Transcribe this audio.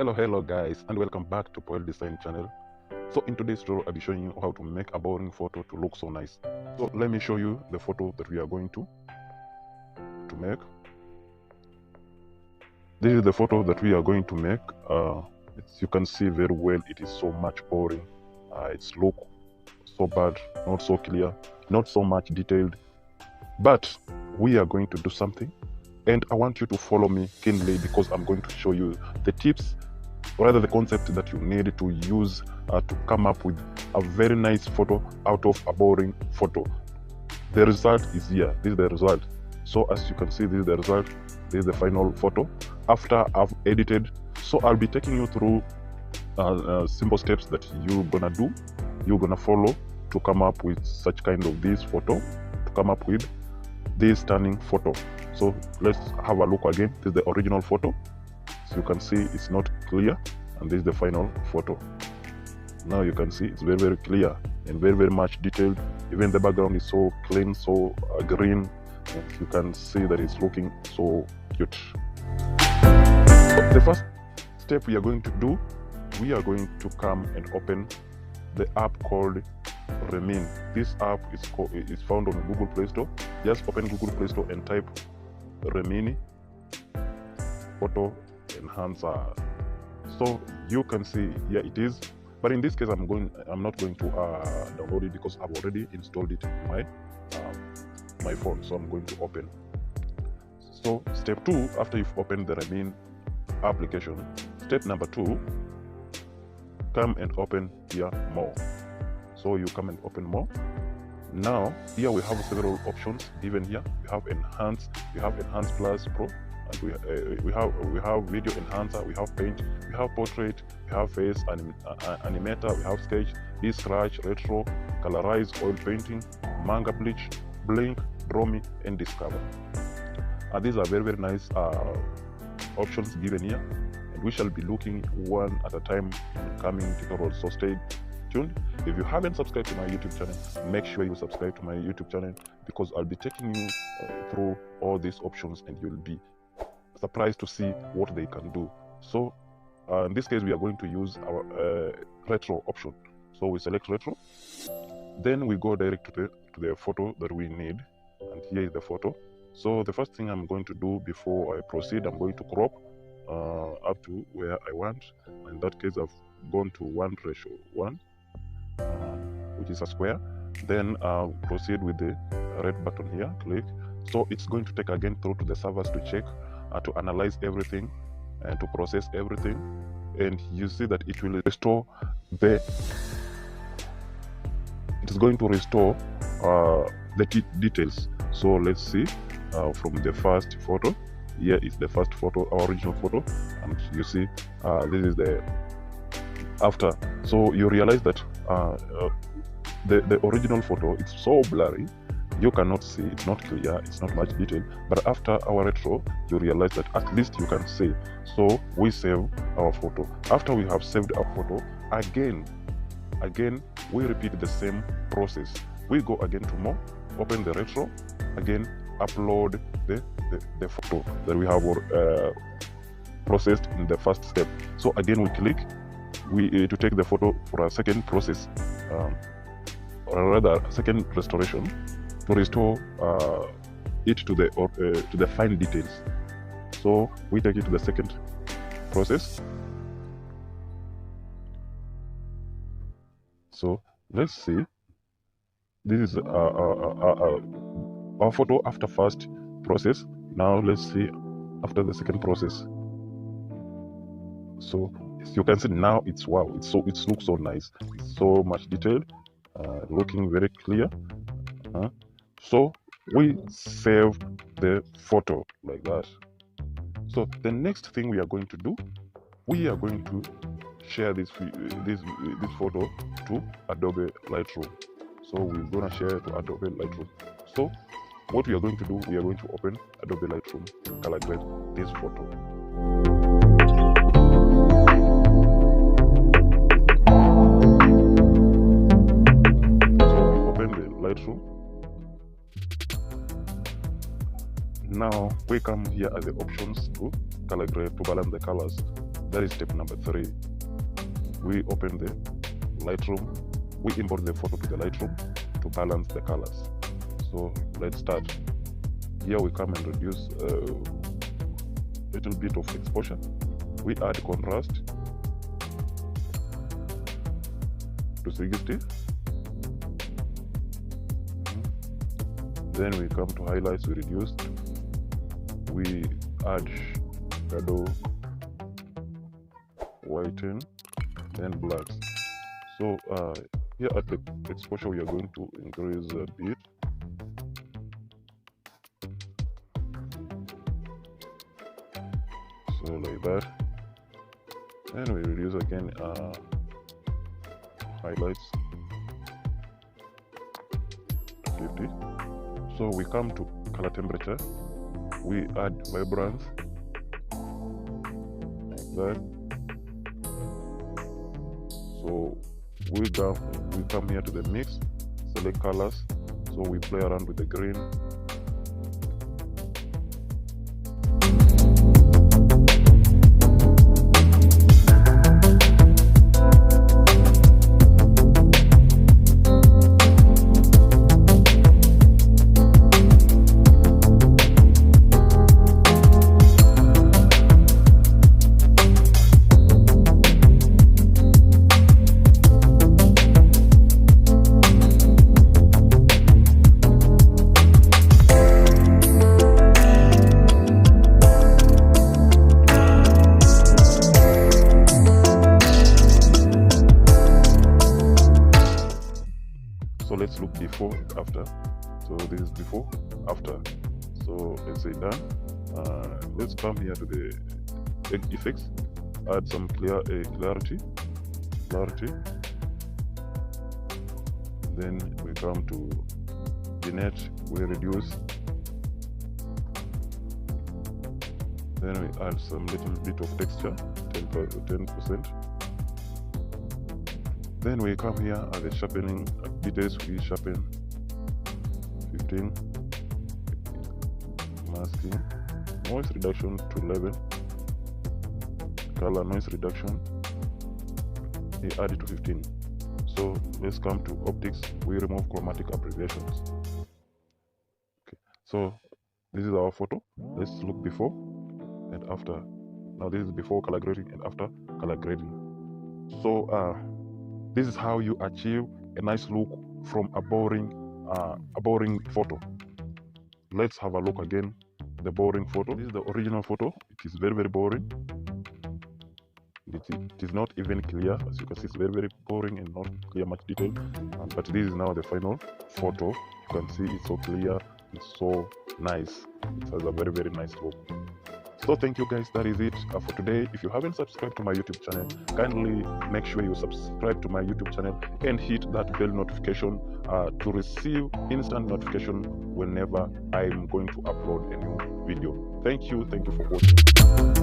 Hello guys, and welcome back to Poel Design channel. So in today's tutorial I'll be showing you how to make a boring photo to look so nice. So let me show you the photo that we are going to make. This is the photo that we are going to make. As you can see very well, it is so much boring. It's look so bad, not so clear, not so much detailed, but we are going to do something, and I want you to follow me keenly because I'm going to show you the tips, or rather the concept that you need to use to come up with a very nice photo out of a boring photo. The result is here. This is the result. So as you can see, this is the result. This is the final photo after I've edited. So I'll be taking you through simple steps that you're gonna follow to come up with such kind of this photo, to come up with this stunning photo. So let's have a look again. This is the original photo. So you can see it's not clear, and this is the final photo. Now you can see it's very clear and very much detailed. Even the background is so clean, so green, and you can see that it's looking so cute. The first step we are going to do, we are going to come and open the app called Remini. This app is found on Google Play Store. Just open Google Play Store and type Remini photo enhancer. So you can see here it is, but in this case I'm not going to download it because I've already installed it in my phone. So I'm going to open. So step 2, after you've opened the Remini application, step number 2, come and open here more. So you come and open more. Now here we have several options given here. We have enhance plus pro, and we have video enhancer, we have paint, we have portrait, we have face animator, we have sketch, scratch, retro, colorize, oil painting, manga bleach, blink, draw me, and discover. These are very nice options given here, and we shall be looking one at a time in coming tutorials. So stay tuned. If you haven't subscribed to my YouTube channel, make sure you subscribe to my YouTube channel, because I'll be taking you through all these options, and you'll be surprised to see what they can do. So in this case we are going to use our retro option. So we select retro, then we go direct to the photo that we need, and here is the photo. So the first thing I'm going to do before I proceed, I'm going to crop up to where I want. In that case I've gone to 1:1, which is a square. Then proceed with the red button here, click. So it's going to take again through to the servers to check, to analyze everything and to process everything, and you see that it will restore the details. So let's see from the first photo. Here is the first photo, our original photo, and you see this is the after. So you realize that the original photo, it's so blurry, you cannot see, it's not clear, it's not much detail. But after our retro, you realize that at least you can see. So we save our photo. After we have saved our photo, again we repeat the same process. We go again to more, open the retro, again upload the photo that we have processed in the first step. So again we click to take the photo for a second process, or rather second restoration, to restore it to the fine details. So we take it to the second process. So let's see, this is our photo after first process. Now let's see after the second process. So as you can see now, it's wow, it looks so nice, it's so much detailed, looking very clear. So we save the photo like that. So the next thing we are going to do, we are going to share this photo to Adobe Lightroom. So we're gonna share to Adobe Lightroom. So what we are going to do, we are going to open Adobe Lightroom to color grade this photo. So we open the Lightroom. Now we come here at the options to color grade, to balance the colors. That is step number 3. We open the Lightroom. We import the photo to the Lightroom to balance the colors. So let's start. Here we come and reduce a little bit of exposure. We add contrast to 60. Then we come to highlights, we reduce. We add shadow, whiten, and blacks. So here at the exposure we are going to increase a bit. So like that. And we reduce again highlights to 50. So we come to color temperature. We add vibrance like that. So we come here to the mix, select colors. So we play around with the green. So let's look before and after. So this is before, after. So let's say done. Let's come here to the effects, add some clarity. Then we come to vignette, we reduce. Then we add some little bit of texture, 10%. Then we come here at the sharpening details, we sharpen 15, masking, noise reduction to 11, color noise reduction, we add it to 15. So let's come to optics, we remove chromatic abbreviations. Okay, so this is our photo. Let's look before and after. Now this is before color grading and after color grading. So this is how you achieve a nice look from a boring photo. Let's have a look again. The boring photo. This is the original photo. It is very, very boring. It is not even clear. As you can see, it's very, very boring and not clear much detail. But this is now the final photo. You can see it's so clear. It's so nice. It has a very, very nice look. So thank you guys, that is it for today. If you haven't subscribed to my YouTube channel, kindly make sure you subscribe to my YouTube channel and hit that bell notification to receive instant notification whenever I'm going to upload a new video. Thank you for watching.